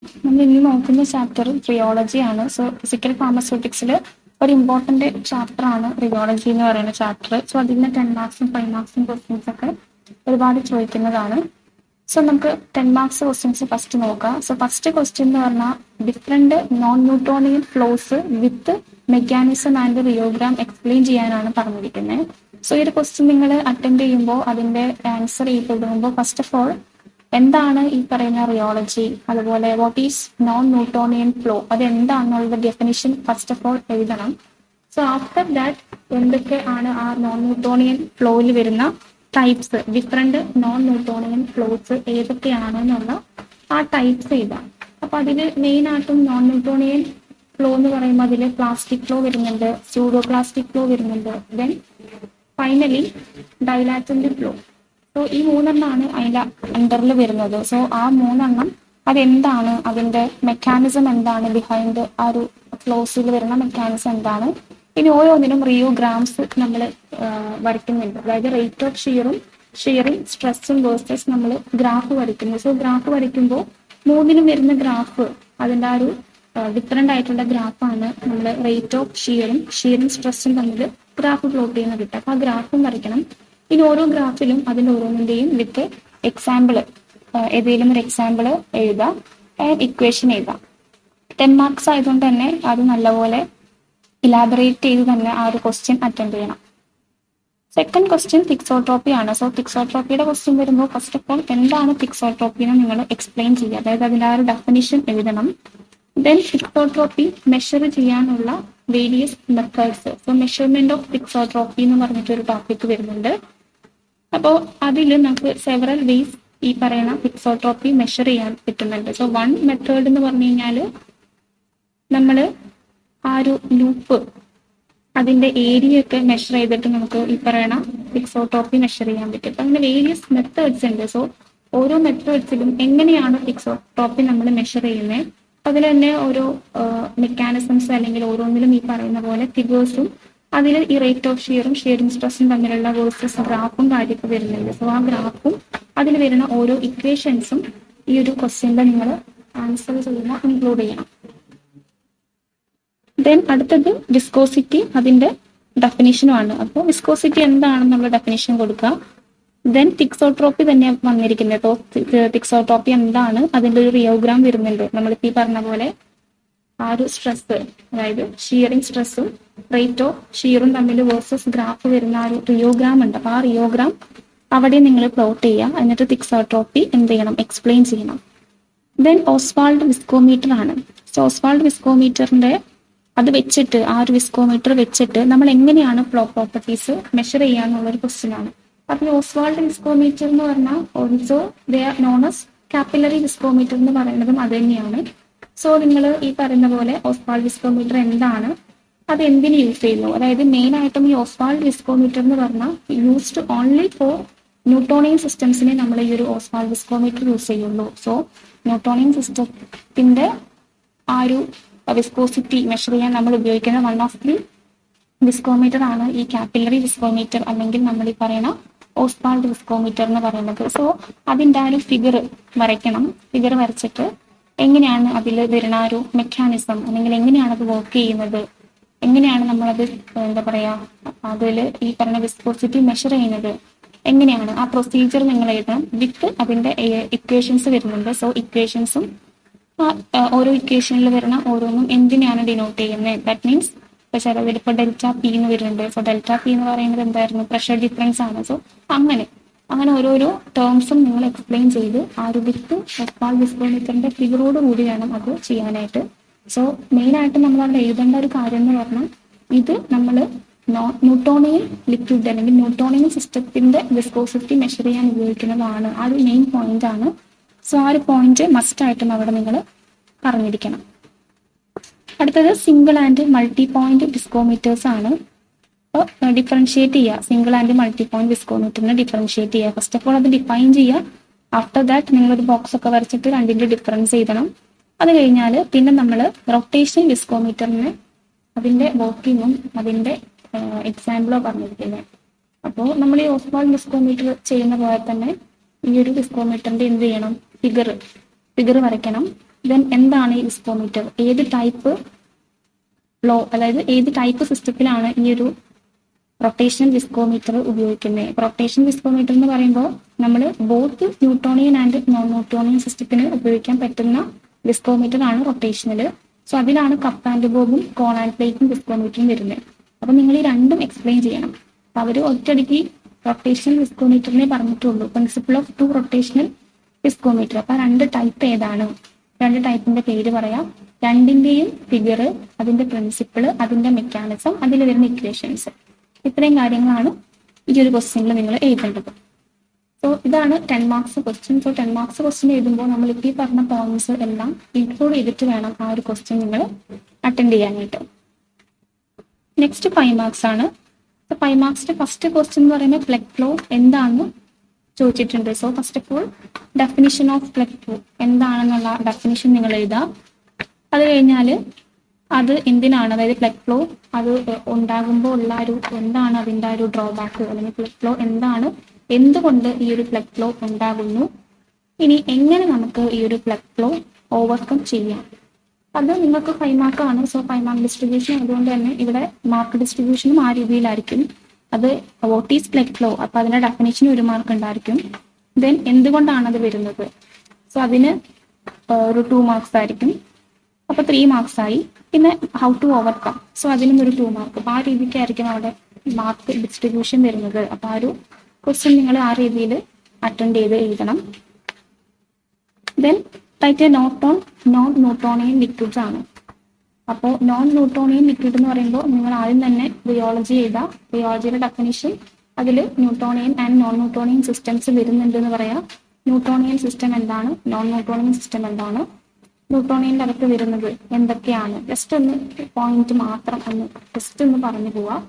നമ്മൾ ഇന്ന് നോക്കുന്ന ചാപ്റ്റർ റിയോളജി ആണ്. സോ ഫിസിക്കൽ ഫാർമസ്യൂട്ടിക്സിൽ ഒരു ഇമ്പോർട്ടന്റ് ചാപ്റ്റർ ആണ് റിയോളജി എന്ന് പറയുന്ന ചാപ്റ്റർ. സോ അതിന് 10 മാർക്സും 5 മാർക്സും ക്വസ്റ്റ്യൻസ് ഒക്കെ ഒരുപാട് ചോദിക്കുന്നതാണ്. സോ നമുക്ക് 10 മാർക്സ് ക്വസ്റ്റ്യൻസ് ഫസ്റ്റ് നോക്കാം. സോ ഫസ്റ്റ് ക്വസ്റ്റ്യൻ എന്ന് പറഞ്ഞാൽ different non Newtonian flows with mechanism and rheogram explain ചെയ്യാനാണ് പറഞ്ഞിരിക്കുന്നത്. സോ ഈ ഒരു ക്വസ്റ്റ്യൻ നിങ്ങൾ അറ്റൻഡ് ചെയ്യുമ്പോൾ അതിന്റെ ആൻസർ ചെയ്യപ്പെടുമ്പോൾ ഫസ്റ്റ് ഓഫ് ഓൾ എന്താണ് ഈ പറയുന്ന റിയോളജി, അതുപോലെ what is non Newtonian flow, അത് എന്താണെന്നുള്ള ഡെഫിനിഷൻ ഫസ്റ്റ് ഓഫ് ഓൾ എഴുതണം. സോ ആഫ്റ്റർ ദാറ്റ് എന്തൊക്കെ ആണ് ആ നോൺ ന്യൂട്ടോണിയൻ ഫ്ലോയിൽ വരുന്ന types, different non Newtonian flows ഏതൊക്കെയാണെന്നുള്ള ആ ടൈപ്സ് എഴുതാം. അപ്പൊ അതിൽ മെയിൻ ആയിട്ടും നോൺ ന്യൂട്ടോണിയൻ ഫ്ലോ എന്ന് പറയുമ്പോൾ അതിൽ പ്ലാസ്റ്റിക് ഫ്ലോ വരുന്നുണ്ട്, സ്യൂഡോ പ്ലാസ്റ്റിക് ഫ്ലോ വരുന്നുണ്ട്, ദെൻ ഫൈനലി ഡൈലാറ്റന്റ് ഫ്ലോ. സോ ഈ മൂന്നെണ്ണമാണ് അതിൻ്റെ അണ്ടറിൽ വരുന്നത്. സോ ആ മൂന്നെണ്ണം അതെന്താണ്, അതിന്റെ മെക്കാനിസം എന്താണ്, ബിഹൈൻഡ് ആ ഒരു ഫ്ലോസിൽ വരുന്ന മെക്കാനിസം എന്താണ്. ഇനി ഓരോന്നിനും റിയോഗ്രാംസ് നമ്മൾ വരയ്ക്കുന്നുണ്ട്. അതായത് റേറ്റ് ഓഫ് ഷിയറും സ്ട്രെസ്സും വേഴ്സസ് നമ്മൾ ഗ്രാഫ് വരയ്ക്കുന്നു. സോ ഗ്രാഫ് വരയ്ക്കുമ്പോൾ മൂന്നിനും വരുന്ന ഗ്രാഫ് അതിൻ്റെ ആ ഒരു ഡിഫറെൻ്റ് ആയിട്ടുള്ള ഗ്രാഫാണ് നമ്മൾ റേറ്റ് ഓഫ് ഷിയറും സ്ട്രെസ്സും തമ്മിൽ ഗ്രാഫ് പ്ലോട്ട് ചെയ്യുന്ന കിട്ടുക. അപ്പോൾ ആ ഗ്രാഫും വരയ്ക്കണം. ഇനി ഓരോ ഗ്രാഫിലും അതിൻ്റെ ഓരോന്നിൻ്റെയും വിത്ത് എക്സാമ്പിൾ, ഏതെങ്കിലും ഒരു എക്സാമ്പിൾ എഴുതാം, ഇക്വേഷൻ എഴുതാം. 10 മാർക്സ് ആയതുകൊണ്ട് തന്നെ അത് നല്ലപോലെ ഇലാബറേറ്റ് ചെയ്ത് തന്നെ ആ ഒരു ക്വസ്റ്റ്യൻ അറ്റൻഡ് ചെയ്യണം. സെക്കൻഡ് ക്വസ്റ്റ്യൻ തിക്സോട്രോപ്പി ആണ്. സോ തിക്സോട്രോപ്പിയുടെ ക്വസ്റ്റ്യൻ വരുമ്പോൾ ഫസ്റ്റ് ഓഫ് ഓൾ എന്താണ് തിക്സോട്രോപ്പി എന്ന് നിങ്ങൾ എക്സ്പ്ലെയിൻ ചെയ്യുക, അതായത് അതിൻ്റെ ആ ഒരു ഡെഫിനിഷൻ എഴുതണം. ദെൻ തിക്സോട്രോപ്പി മെഷർ ചെയ്യാനുള്ള various methods. So measurement of thixotropy എന്ന് പറഞ്ഞിട്ടൊരു ടോപ്പിക് വരുന്നുണ്ട്. അപ്പോൾ അതിൽ നമുക്ക് സെവറൽ വേസ് ഈ പറയുന്ന തിക്സോട്രോപ്പി മെഷർ ചെയ്യാൻ പറ്റുന്നുണ്ട്. സോ വൺ മെത്തേഡ് എന്ന് പറഞ്ഞു കഴിഞ്ഞാൽ നമ്മൾ ആ ഒരു ലൂപ്പ് അതിന്റെ ഏരിയ ഒക്കെ മെഷർ ചെയ്തിട്ട് നമുക്ക് ഈ പറയുന്ന തിക്സോട്രോപ്പി മെഷർ ചെയ്യാൻ പറ്റും. അപ്പം അങ്ങനെ വേരിയസ് മെത്തേഡ്സ് ഉണ്ട്. സോ ഓരോ മെത്തേഡ്സിലും എങ്ങനെയാണ് തിക്സോട്രോപ്പി നമ്മൾ മെഷർ ചെയ്യുന്നത്, അതിൽ തന്നെ ഓരോ മെക്കാനിസംസ് അല്ലെങ്കിൽ ഓരോന്നിലും ഈ പറയുന്ന പോലെ ഫിഗേഴ്സും അതിൽ ഈ റേറ്റ് ഓഫ് ഷിയറും സ്ട്രെസ്സും തമ്മിലുള്ള വേഴ്സസ് ഗ്രാഫും കാര്യമൊക്കെ വരുന്നുണ്ട്. സോ ആ ഗ്രാഫും അതിൽ വരുന്ന ഓരോ ഇക്വേഷൻസും ഈ ഒരു ക്വസ്റ്റ്യനിൽ നിങ്ങൾ ആൻസർ ചെയ്യുമ്പോൾ ഇൻക്ലൂഡ് ചെയ്യണം. ദെൻ അടുത്തത് വിസ്കോസിറ്റി, അതിന്റെ ഡെഫിനിഷനുമാണ്. അപ്പോൾ വിസ്കോസിറ്റി എന്താണെന്നുള്ള ഡെഫിനിഷൻ കൊടുക്കുക. ദെൻ തിക്സോട്രോപ്പി തന്നെ വന്നിരിക്കുന്നത്. അപ്പോൾ തിക്സോട്രോപ്പി എന്താണ്, അതിൻ്റെ ഒരു റിയോഗ്രാം വരുന്നുണ്ട്. നമ്മളിപ്പോൾ ഈ പറഞ്ഞ പോലെ ആ ഒരു സ്ട്രെസ്, അതായത് ഷിയറിങ് സ്ട്രെസ്സും റേറ്റ് ഓഫ് ഷിയറും തമ്മിൽ വേഴ്സസ് ഗ്രാഫ് വരുന്ന ആ ഒരു റിയോഗ്രാം ഉണ്ട്. അപ്പോൾ ആ റിയോഗ്രാം അവിടെ നിങ്ങൾ പ്ലോട്ട് ചെയ്യുക. എന്നിട്ട് തിക്സോട്രോപ്പി എന്ത് ചെയ്യണം, എക്സ്പ്ലെയിൻ ചെയ്യണം. ദെൻ ഓസ്വാൾഡ് വിസ്കോമീറ്റർ ആണ്. സോ ഓസ്വാൾഡ് വിസ്കോമീറ്ററിന്റെ അത് വെച്ചിട്ട് ആ ഒരു വിസ്കോമീറ്റർ വെച്ചിട്ട് നമ്മൾ എങ്ങനെയാണ് ഫ്ലോ പ്രോപ്പർട്ടീസ് മെഷർ ചെയ്യാന്നുള്ളൊരു ക്വസ്റ്റ്യൻ ആണ്. അപ്പോൾ ഓസ്വാൾഡ് വിസ്കോമീറ്റർ എന്ന് പറഞ്ഞാൽ also they are known as capillary viscometer എന്ന് പറയുന്നതും അത് തന്നെയാണ്. സോ നിങ്ങൾ ഈ പറയുന്ന പോലെ ഓസ്വാൾഡ് വിസ്കോമീറ്റർ എന്താണ്, അത് എന്തിന് യൂസ് ചെയ്യുന്നു, അതായത് മെയിൻ ആയിട്ടും ഈ ഓസ്വാൾഡ് വിസ്കോമീറ്റർ എന്ന് പറഞ്ഞാൽ യൂസ്ഡ് ഓൺലി ഫോർ ന്യൂട്ടോണിയൻ സിസ്റ്റംസിനെ നമ്മൾ ഈ ഒരു ഓസ്വാൾഡ് വിസ്കോമീറ്റർ യൂസ് ചെയ്യുള്ളൂ. സോ ന്യൂട്ടോണിയൻ സിസ്റ്റത്തിന്റെ ആ ഒരു വിസ്കോസിറ്റി മെഷർ ചെയ്യാൻ നമ്മൾ ഉപയോഗിക്കുന്ന വൺ ഓഫ് ദി വിസ്കോമീറ്റർ ആണ് ഈ കാപ്പിലറി വിസ്കോമീറ്റർ, അല്ലെങ്കിൽ നമ്മൾ ഈ പറയുന്ന ഓസ്വാൾഡ് വിസ്കോമീറ്റർ എന്ന് പറയുന്നത്. സോ അതിൻ്റെ ആ ഒരു ഫിഗർ വരയ്ക്കണം. ഫിഗർ വരച്ചിട്ട് എങ്ങനെയാണ് അതിൽ വരുന്ന ഒരു മെക്കാനിസം, അല്ലെങ്കിൽ എങ്ങനെയാണ് അത് വർക്ക് ചെയ്യുന്നത്, എങ്ങനെയാണ് നമ്മളത് എന്താ പറയാ അതിൽ ഈ പറഞ്ഞ വിസ്കോസിറ്റി മെഷർ ചെയ്യുന്നത്, എങ്ങനെയാണ് ആ പ്രൊസീജിയർ നിങ്ങൾ എഴുതണം. വിത്ത് അതിന്റെ ഇക്വേഷൻസ് വരുന്നുണ്ട്. സോ ഇക്വേഷൻസും ഓരോ ഇക്വേഷനിൽ വരുന്ന ഓരോന്നും എന്തിനാണ് ഡിനോട്ട് ചെയ്യുന്നത്. ദാറ്റ് മീൻസ് ചിലതിൽ ഇപ്പോൾ ഡെൽറ്റ പി എന്ന് വരുന്നുണ്ട്. സോ ഡെൽറ്റ പി എന്ന് പറയുന്നത് എന്തായിരുന്നു, പ്രഷർ ഡിഫറൻസ് ആണ്. സോ അങ്ങനെ ഓരോരോ ടേംസും നിങ്ങൾ എക്സ്പ്ലെയിൻ ചെയ്ത് ആ ഒരു വിത്ത് ഓസ്വാൾഡ് വിസ്കോമീറ്ററിന്റെ ഫിഗറോട് കൂടി വേണം അത് ചെയ്യാനായിട്ട്. സോ മെയിനായിട്ട് നമ്മൾ അവിടെ എഴുതേണ്ട ഒരു കാര്യം എന്ന് പറഞ്ഞാൽ ഇത് നമ്മൾ ന്യൂട്ടോണിയൻ ലിക്വിഡ് അല്ലെങ്കിൽ ന്യൂട്ടോണിയൻ സിസ്റ്റത്തിന്റെ വിസ്കോസിറ്റി മെഷർ ചെയ്യാൻ ഉപയോഗിക്കുന്നതാണ്. ആ ഒരു മെയിൻ പോയിന്റ് ആണ്. സോ ആ ഒരു പോയിന്റ് മസ്റ്റ് ആയിട്ടും അവിടെ നിങ്ങൾ പറഞ്ഞിരിക്കണം. അടുത്തത് single and multi point viscometers ആണ്. അപ്പോൾ ഡിഫറൻഷിയേറ്റ് ചെയ്യുക, സിംഗിൾ ആൻഡ് മൾട്ടി പോയിന്റ് വിസ്കോമീറ്ററിനെ ഡിഫറൻഷിയേറ്റ് ചെയ്യുക. ഫസ്റ്റ് ഓഫ് ഓൾ അത് ഡിഫൈൻ ചെയ്യുക. ആഫ്റ്റർ ദാറ്റ് നിങ്ങളൊരു ബോക്സ് ഒക്കെ വരച്ചിട്ട് രണ്ടിന്റെ ഡിഫറൻസ് എഴുതണം. അത് കഴിഞ്ഞാൽ പിന്നെ നമ്മൾ റൊട്ടേഷൻ വിസ്കോമീറ്ററിന് അതിന്റെ വർക്കിങ്ങും അതിന്റെ എക്സാമ്പിളോ പറഞ്ഞിരിക്കുന്നത്. അപ്പോൾ നമ്മൾ ഈ ഓസ്വാൾഡ് വിസ്കോമീറ്റർ ചെയ്യുന്ന പോലെ തന്നെ ഈ ഒരു വിസ്കോമീറ്ററിന്റെ എന്ത് ചെയ്യണം, ഫിഗർ വരയ്ക്കണം. ദെൻ എന്താണ് ഈ വിസ്കോമീറ്റർ, ഏത് ടൈപ്പ് ഫ്ലോ, അതായത് ഏത് ടൈപ്പ് സിസ്റ്റത്തിലാണ് ഈ ഒരു റൊട്ടേഷണൽ വിസ്കോമീറ്റർ ഉപയോഗിക്കുന്നത്. റൊട്ടേഷണൽ വിസ്കോമീറ്റർ എന്ന് പറയുമ്പോൾ നമ്മൾ both Newtonian and non Newtonian സിസ്റ്റത്തിന് ഉപയോഗിക്കാൻ പറ്റുന്ന വിസ്കോമീറ്റർ ആണ് റൊട്ടേഷണൽ. സോ അതിലാണ് കപ്പ് ആൻഡ് ബോബും കോൺ ആൻഡ് പ്ലേറ്റും വിസ്കോമീറ്ററും വരുന്നത്. അപ്പൊ നിങ്ങൾ ഈ രണ്ടും എക്സ്പ്ലെയിൻ ചെയ്യണം. അപ്പൊ അവർ ഒറ്റയടിക്ക് റൊട്ടേഷണൽ വിസ്കോമീറ്ററിനെ പറഞ്ഞിട്ടുള്ളൂ, principle of two rotational viscometer. അപ്പൊ രണ്ട് ടൈപ്പ് ഏതാണ്, രണ്ട് ടൈപ്പിന്റെ പേര് പറയാം, രണ്ടിന്റെയും ഫിഗർ, അതിന്റെ പ്രിൻസിപ്പിൾ, അതിന്റെ മെക്കാനിസം, അതിൽ വരുന്ന ഇക്വേഷൻസ്, ഇത്രയും കാര്യങ്ങളാണ് ഈ ഒരു ക്വസ്റ്റ്യനിൽ നിങ്ങൾ എഴുതേണ്ടത്. സോ ഇതാണ് 10 marks question. So 10 marks question എഴുതുമ്പോൾ നമ്മൾ ഈ പറഞ്ഞ പോയിന്റ്സ് എല്ലാം ഇൻക്ലൂഡ് ചെയ്തിട്ട് വേണം ആ ഒരു ക്വസ്റ്റ്യൻ നിങ്ങൾ അറ്റൻഡ് ചെയ്യാനായിട്ട്. നെക്സ്റ്റ് 5 മാർക്സ് ആണ്. 5 മാർക്സിന്റെ ഫസ്റ്റ് ക്വസ്റ്റ്യൻ എന്ന് പറയുന്നത് പ്ലഗ് ഫ്ലോ എന്താണെന്ന് ചോദിച്ചിട്ടുണ്ട്. So first of all definition of plug flow എന്താണെന്നുള്ള ഡെഫിനിഷൻ നിങ്ങൾ എഴുതാം. അത് കഴിഞ്ഞാൽ അത് എന്തിനാണ്, അതായത് പ്ലഗ് ഫ്ലോ അത് ഉണ്ടാകുമ്പോൾ ഉള്ള ഒരു എന്താണ് അതിൻ്റെ ഒരു ഡ്രോബാക്ക്, അല്ലെങ്കിൽ പ്ലഗ് ഫ്ലോ എന്താണ്, എന്തുകൊണ്ട് ഈ ഒരു പ്ലഗ് ഫ്ലോ ഉണ്ടാകുന്നു, ഇനി എങ്ങനെ നമുക്ക് ഈ ഒരു പ്ലഗ് ഫ്ലോ ഓവർകം ചെയ്യാം. അത് നിങ്ങൾക്ക് 5 മാർക്കാണ്. സോ 5 മാർക്ക് ഡിസ്ട്രിബ്യൂഷൻ അതുകൊണ്ട് തന്നെ ഇവിടെ മാർക്ക് ഡിസ്ട്രിബ്യൂഷനും ആ രീതിയിലായിരിക്കും. അത് വാട്ട് ഈസ് പ്ലഗ് ഫ്ലോ, അപ്പൊ അതിന്റെ ഡെഫിനേഷൻ 1 മാർക്ക് ഉണ്ടായിരിക്കും. ദെൻ എന്തുകൊണ്ടാണ് അത് വരുന്നത്, സോ അതിന് ഒരു 2 മാർക്സ് ആയിരിക്കും. അപ്പൊ 3 മാർക്സ് ആയി. പിന്നെ ഹൗ ടു ഓവർകം, സോ അതിനും ഒരു 2 മാർക്ക്. അപ്പൊ ആ രീതിക്കായിരിക്കും അവിടെ മാർക്ക് ഡിസ്ട്രിബ്യൂഷൻ വരുന്നത്. അപ്പൊ ആ ഒരു ക്വസ്റ്റ്യൻ നിങ്ങൾ ആ രീതിയിൽ അറ്റൻഡ് ചെയ്ത് എഴുതണം. Then tight non Newtonian liquids ആണ്. അപ്പോൾ നോൺ ന്യൂട്ടോണിയൻ ലിക്വിഡ് എന്ന് പറയുമ്പോൾ നിങ്ങൾ ആദ്യം തന്നെ റിയോളജി എഴുതാം. റിയോളജിയുടെ ഡെഫിനിഷൻ അതിൽ Newtonian and non Newtonian systems വരുന്നുണ്ട് എന്ന് പറയാം. ന്യൂട്ടോണിയൻ സിസ്റ്റം എന്താണ്, നോൺ ന്യൂട്ടോണിയൻ സിസ്റ്റം എന്താണ്, ന്യൂട്ടോണിയൻ്റെ അകത്ത് വരുന്നത് എന്തൊക്കെയാണ്, ജസ്റ്റ് ഒന്ന് പോയിന്റ് മാത്രം ഒന്ന് ജസ്റ്റ് ഒന്ന് പറഞ്ഞു പോവാം.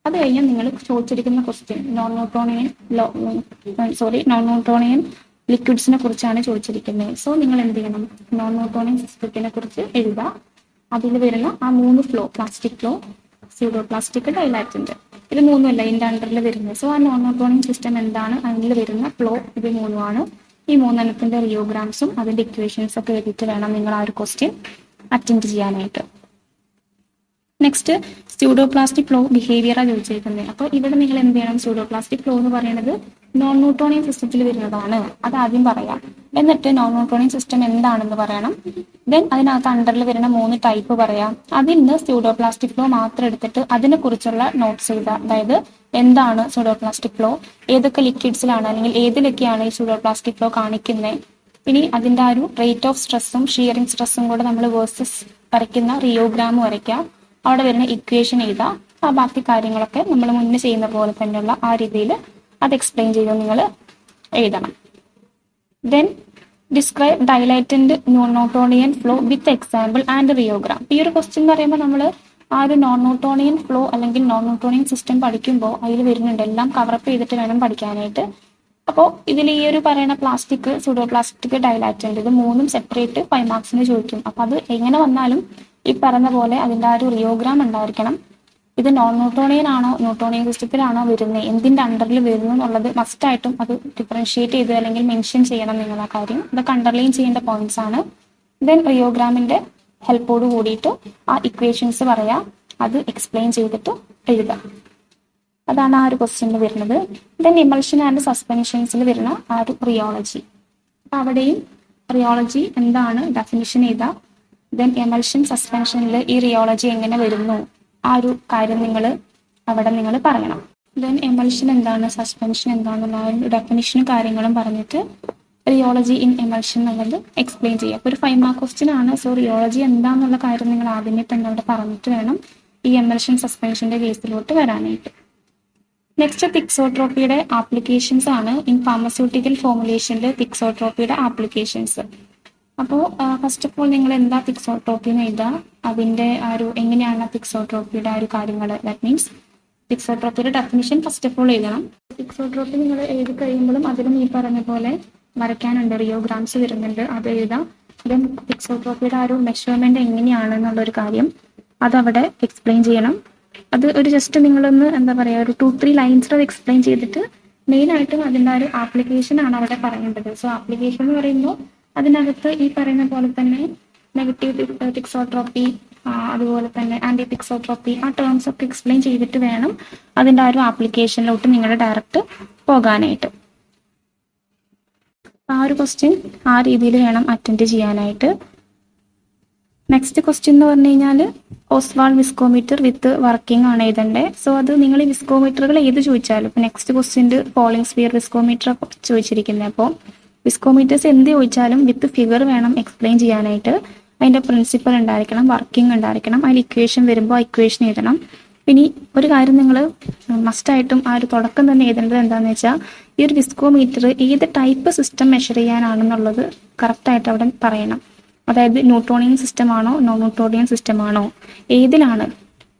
അത് കഴിഞ്ഞാൽ നിങ്ങൾ ചോദിച്ചിരിക്കുന്ന ക്വസ്റ്റ്യൻ നോൺ ന്യൂട്ടോണിയൻ ലിക്വിഡ്സിനെ കുറിച്ചാണ് ചോദിച്ചിരിക്കുന്നത്. സോ നിങ്ങൾ എന്ത് ചെയ്യണം, നോൺ ന്യൂട്ടോണിയൻ സിസ്റ്റത്തിനെ കുറിച്ച് എഴുതുക. അതിൽ വരുന്ന ആ 3 flow, plastic flow, pseudo plastic, dilatant, ഇത് 3 ഇതിന്റെ അണ്ടറിൽ വരുന്നത്. സോ ആ നോൺ ന്യൂട്ടോണിയൻ സിസ്റ്റം എന്താണ്, അതിൽ വരുന്ന ഫ്ലോ ഇത് 3 ഈ 3 റിയോഗ്രാംസും അതിന്റെ ഇക്വേഷൻസ് ഒക്കെ എഴുതിയിട്ട് വേണം നിങ്ങൾ ആ ഒരു ക്വസ്റ്റ്യൻ അറ്റൻഡ് ചെയ്യാനായിട്ട്. നെക്സ്റ്റ് സ്യൂഡോപ്ലാസ്റ്റിക് ഫ്ലോ ബിഹേവിയറാണ് ചോദിച്ചിരിക്കുന്നത്. അപ്പോൾ ഇവിടെ നിങ്ങൾ എന്ത് ചെയ്യണം, സ്യൂഡോപ്ലാസ്റ്റിക് ഫ്ലോ എന്ന് പറയുന്നത് നോൺ ന്യൂട്ടോണിയൻ സിസ്റ്റത്തിൽ വരുന്നതാണ്, അത് ആദ്യം പറയാം. എന്നിട്ട് നോൺ ന്യൂട്ടോണിയൻ സിസ്റ്റം എന്താണെന്ന് പറയണം. ദെൻ അതിനകത്ത് അണ്ടറിൽ വരുന്ന 3 ടൈപ്പ് പറയാം. അതിൽ നിന്ന് സ്യൂഡോപ്ലാസ്റ്റിക് ഫ്ലോ മാത്രം എടുത്തിട്ട് അതിനെ കുറിച്ചുള്ള നോട്ട്സ് എഴുതാം. അതായത് എന്താണ് സ്യൂഡോപ്ലാസ്റ്റിക് ഫ്ലോ, ഏതൊക്കെ ലിക്വിഡ്സിലാണ് അല്ലെങ്കിൽ ഏതിലൊക്കെയാണ് ഈ സ്യൂഡോപ്ലാസ്റ്റിക് ഫ്ലോ കാണിക്കുന്നത്, ഇനി അതിൻ്റെ ആ ഒരു റേറ്റ് ഓഫ് സ്ട്രെസ്സും ഷിയറിംഗ് സ്ട്രെസ്സും കൂടെ നമ്മൾ വേഴ്സസ് വരയ്ക്കുന്ന റിയോഗ്രാം വരയ്ക്കാം. അവിടെ വരുന്ന ഇക്വേഷൻ എഴുതാം. ആ ബാക്കി കാര്യങ്ങളൊക്കെ നമ്മൾ മുന്നേ ചെയ്യുന്ന പോലെ തന്നെയുള്ള ആ രീതിയിൽ അത് എക്സ്പ്ലെയിൻ ചെയ്ത് നിങ്ങൾ എഴുതണം. Then describe dilatant non Newtonian flow with example and rheogram. ഈ ഒരു ക്വസ്റ്റ്യൻ എന്ന് പറയുമ്പോൾ നമ്മൾ ആ ഒരു നോൺ ന്യൂട്ടോണിയൻ ഫ്ലോ അല്ലെങ്കിൽ നോൺ ന്യൂട്ടോണിയൻ സിസ്റ്റം പഠിക്കുമ്പോൾ അതിൽ വരുന്നുണ്ട്, എല്ലാം കവറപ്പ് ചെയ്തിട്ട് വേണം പഠിക്കാനായിട്ട്. അപ്പോൾ ഇതിൽ ഈ ഒരു പറയുന്ന പ്ലാസ്റ്റിക്, സ്യൂഡോ പ്ലാസ്റ്റിക്, ഡൈലാറ്റന്റ്, ഇത് 3 സെപ്പറേറ്റ് 5 മാർക്സിന് ചോദിക്കും. അപ്പൊ അത് എങ്ങനെ വന്നാലും ഈ പറഞ്ഞ പോലെ അതിൻ്റെ ആ ഒരു റിയോഗ്രാം ഉണ്ടായിരിക്കണം. ഇത് നോൺ ന്യൂട്ടോണിയൻ ആണോ ന്യൂട്ടോണിയൻ സിസ്റ്റത്തിലാണോ വരുന്നത്, എന്തിന്റെ അണ്ടറിൽ വരുന്നു എന്നുള്ളത് മസ്റ്റായിട്ടും അത് ഡിഫറൻഷിയേറ്റ് ചെയ്ത് അല്ലെങ്കിൽ മെൻഷൻ ചെയ്യണം നിങ്ങൾ ആ കാര്യം. ഇതൊക്കെ അണ്ടർലൈൻ ചെയ്യേണ്ട പോയിന്റ്സ് ആണ്. ദെൻ റിയോഗ്രാമിന്റെ ഹെൽപ്പോട് കൂടിയിട്ട് ആ ഇക്വേഷൻസ് പറയാം, അത് എക്സ്പ്ലെയിൻ ചെയ്തിട്ട് എഴുതാം. അതാണ് ആ ഒരു ക്വസ്റ്റ്യനിൽ വരുന്നത്. ദെൻ ഇമൽഷൻ ആൻഡ് സസ്പെൻഷൻസിൽ വരുന്ന ആ ഒരു റിയോളജി, അപ്പൊ അവിടെയും റിയോളജി എന്താണ് ഡെഫിനിഷൻ ചെയ്താൽ, ദെൻ എമൽഷൻ സസ്പെൻഷനിൽ ഈ റിയോളജി എങ്ങനെ വരുന്നു ആ ഒരു കാര്യം നിങ്ങൾ പറയണം. ദെൻ എമൽഷൻ എന്താണ്, സസ്പെൻഷൻ എന്താണെന്നുള്ള ആ ഒരു ഡെഫിനിഷനും കാര്യങ്ങളും പറഞ്ഞിട്ട് റിയോളജി ഇൻ എമൽഷൻ എന്നുള്ളത് എക്സ്പ്ലെയിൻ ചെയ്യുക. അപ്പോൾ ഒരു 5 മാർക്ക് ക്വസ്റ്റ്യൻ ആണ്. സോ റിയോളജി എന്താണെന്നുള്ള കാര്യം നിങ്ങൾ ആദ്യമേ തന്നെ അവിടെ പറഞ്ഞിട്ട് വേണം ഈ എമൽഷൻ സസ്പെൻഷന്റെ കേസിലോട്ട് വരാനായിട്ട്. നെക്സ്റ്റ് തിക്സോട്രോപ്പിയുടെ ആപ്ലിക്കേഷൻസ് ആണ്. ഇൻ ഫാർമസ്യൂട്ടിക്കൽ ഫോർമുലേഷനിൽ തിക്സോട്രോപ്പിയുടെ ആപ്ലിക്കേഷൻസ്. അപ്പോൾ ഫസ്റ്റ് ഓഫ് ഓൾ നിങ്ങൾ എന്താ തിക്സോട്രോപ്പി എന്ന് എഴുതുക, അതിൻ്റെ ആ ഒരു എങ്ങനെയാണ് തിക്സോട്രോപ്പിയുടെ ആ ഒരു കാര്യങ്ങൾ, ദാറ്റ് മീൻസ് തിക്സോട്രോപ്പിയുടെ ഡെഫിനിഷൻ ഫസ്റ്റ് ഓഫ് ഓൾ എഴുതണം. തിക്സോട്രോപ്പി നിങ്ങൾ എഴുതി കഴിയുമ്പോഴും അതിലും ഈ പറഞ്ഞ പോലെ വരയ്ക്കാനുണ്ട്, റിയോഗ്രാംസ് വരുന്നുണ്ട്, അത് എഴുതാം. ദെൻ തിക്സോട്രോപ്പിയുടെ ആ ഒരു മെഷർമെന്റ് എങ്ങനെയാണ് എന്നുള്ളൊരു കാര്യം അതവിടെ എക്സ്പ്ലെയിൻ ചെയ്യണം. അത് ഒരു ജസ്റ്റ് നിങ്ങളൊന്ന് എന്താ പറയുക ഒരു 2-3 ലൈൻസ് അത് എക്സ്പ്ലെയിൻ ചെയ്തിട്ട് മെയിനായിട്ടും അതിൻ്റെ ഒരു ആപ്ലിക്കേഷൻ ആണ് അവിടെ പറയേണ്ടത്. സോ ആപ്ലിക്കേഷൻ എന്ന് പറയുമ്പോൾ അതിനകത്ത് ഈ പറയുന്ന പോലെ തന്നെ നെഗറ്റീവ് തിക്സോട്രോപ്പി, അതുപോലെ തന്നെ ആന്റി തിക്സോട്രോപ്പി, ആ ടേംസ് ഒക്കെ എക്സ്പ്ലെയിൻ ചെയ്തിട്ട് വേണം അതിൻ്റെ ആ ഒരു ആപ്ലിക്കേഷനിലോട്ട് നിങ്ങൾ ഡയറക്റ്റ് പോകാനായിട്ട്. ആ ഒരു ക്വസ്റ്റ്യൻ ആ രീതിയിൽ വേണം അറ്റൻഡ് ചെയ്യാനായിട്ട്. നെക്സ്റ്റ് ക്വസ്റ്റ്യൻ എന്ന് പറഞ്ഞു കഴിഞ്ഞാൽ ഓസ്വാൾഡ് വിസ്കോമീറ്റർ വിത്ത് വർക്കിംഗ് ആണ് എഴുതണ്ടേ. സോ അത് നിങ്ങൾ ഈ വിസ്കോമീറ്ററുകൾ ഏത് ചോദിച്ചാലും, ഇപ്പോൾ നെക്സ്റ്റ് ക്വസ്റ്റ്യൻ്റെ പോളിംഗ് സ്ഫിയർ വിസ്കോമീറ്റർ ചോദിച്ചിരിക്കുന്നത്. അപ്പോൾ വിസ്കോമീറ്റേഴ്സ് എന്ത് ചോദിച്ചാലും വിത്ത് ഫിഗർ വേണം എക്സ്പ്ലെയിൻ ചെയ്യാനായിട്ട്. അതിൻ്റെ പ്രിൻസിപ്പൽ ഉണ്ടായിരിക്കണം, വർക്കിംഗ് ഉണ്ടായിരിക്കണം, അതിൽ ഇക്വേഷൻ വരുമ്പോൾ ആ ഇക്വേഷൻ എഴുതണം. ഇനി ഒരു കാര്യം നിങ്ങൾ മസ്റ്റായിട്ടും ആ ഒരു തുടക്കം തന്നെ എഴുതേണ്ടത് എന്താണെന്ന് വെച്ചാൽ, ഈ ഒരു വിസ്കോമീറ്റർ ഏത് ടൈപ്പ് സിസ്റ്റം മെഷർ ചെയ്യാനാണെന്നുള്ളത് കറക്റ്റായിട്ട് അവിടെ പറയണം. അതായത് ന്യൂട്ടോണിയൻ സിസ്റ്റം ആണോ നോൺ ന്യൂട്ടോണിയൻ സിസ്റ്റം ആണോ, ഏതിലാണ്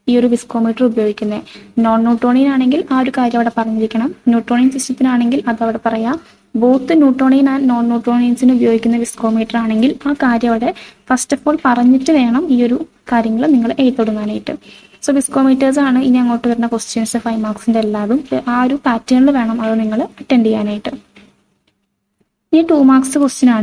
ഈ ഒരു വിസ്കോമീറ്റർ ഉപയോഗിക്കുന്നത്. നോൺ ന്യൂട്ടോണിയൻ ആണെങ്കിൽ ആ ഒരു കാര്യം അവിടെ പറഞ്ഞിരിക്കണം. ന്യൂട്ടോണിയൻ സിസ്റ്റത്തിനാണെങ്കിൽ അതവിടെ പറയാം. ബോത്ത് ന്യൂട്ടോണിയൻ ആൻഡ് നോൺ ന്യൂട്ടോണിയൻസിന് ഉപയോഗിക്കുന്ന വിസ്കോമീറ്റർ ആണെങ്കിൽ ആ കാര്യം അവിടെ ഫസ്റ്റ് ഓഫ് ഓൾ പറഞ്ഞിട്ട് വേണം ഈ ഒരു കാര്യങ്ങൾ നിങ്ങൾ എഴുതിത്തുടങ്ങാനായിട്ട്. സോ വിസ്കോമീറ്റേഴ്സ് ആണ് ഇനി അങ്ങോട്ട് വരുന്ന ക്വസ്റ്റ്യൻസ് 5 മാർക്സിൻ്റെ എല്ലാതും. ആ ഒരു പാറ്റേണിൽ വേണം അത് നിങ്ങൾ അറ്റൻഡ് ചെയ്യാനായിട്ട്. ഇനി 2 മാർക്സ് ക്വസ്റ്റ്യൻ ആണ്.